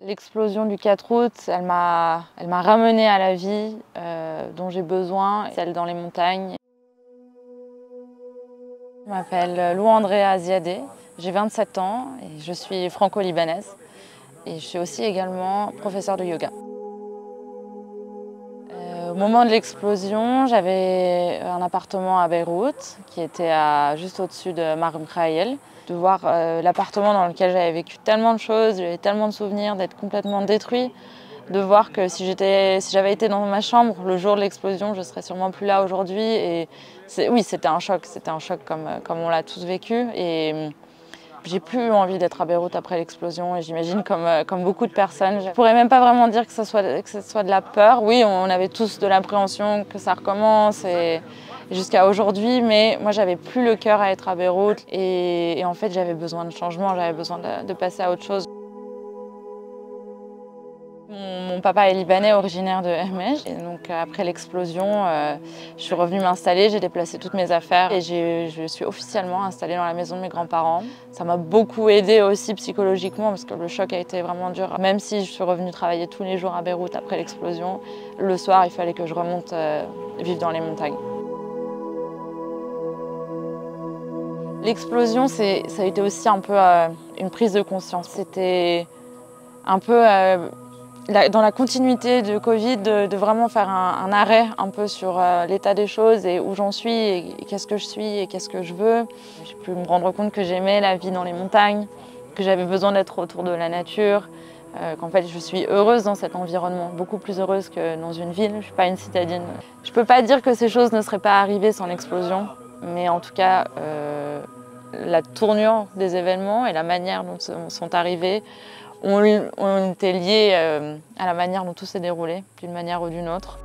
L'explosion du 4 août, elle m'a ramenée à la vie dont j'ai besoin, celle dans les montagnes. Je m'appelle Lou Andrea Ziadé, j'ai 27 ans et je suis franco-libanaise. Et je suis aussi également professeure de yoga. Au moment de l'explosion, j'avais un appartement à Beyrouth qui était juste au-dessus de Mar Mikhaël. De voir l'appartement dans lequel j'avais vécu tellement de choses, j'avais tellement de souvenirs, d'être complètement détruit. De voir que si j'avais été dans ma chambre le jour de l'explosion, je serais sûrement plus là aujourd'hui. Et oui, c'était un choc comme on l'a tous vécu. Et j'ai plus eu envie d'être à Beyrouth après l'explosion, et j'imagine comme beaucoup de personnes. Je pourrais même pas vraiment dire que ce soit de la peur. Oui, on avait tous de l'appréhension que ça recommence et jusqu'à aujourd'hui, mais moi j'avais plus le cœur à être à Beyrouth et en fait j'avais besoin de changement, j'avais besoin de passer à autre chose. Mon papa est libanais, originaire de Hermej, et donc après l'explosion, je suis revenue m'installer, j'ai déplacé toutes mes affaires et je suis officiellement installée dans la maison de mes grands-parents. Ça m'a beaucoup aidée aussi psychologiquement parce que le choc a été vraiment dur. Même si je suis revenue travailler tous les jours à Beyrouth après l'explosion, le soir il fallait que je remonte vivre dans les montagnes. L'explosion, ça a été aussi un peu une prise de conscience. C'était un peu dans la continuité de Covid, de vraiment faire un arrêt un peu sur l'état des choses et où j'en suis et qu'est-ce que je suis et qu'est-ce que je veux. J'ai pu me rendre compte que j'aimais la vie dans les montagnes, que j'avais besoin d'être autour de la nature, qu'en fait je suis heureuse dans cet environnement, beaucoup plus heureuse que dans une ville. Je ne suis pas une citadine. Je ne peux pas dire que ces choses ne seraient pas arrivées sans l'explosion, mais en tout cas la tournure des événements et la manière dont ils sont arrivés ont été liés à la manière dont tout s'est déroulé, d'une manière ou d'une autre.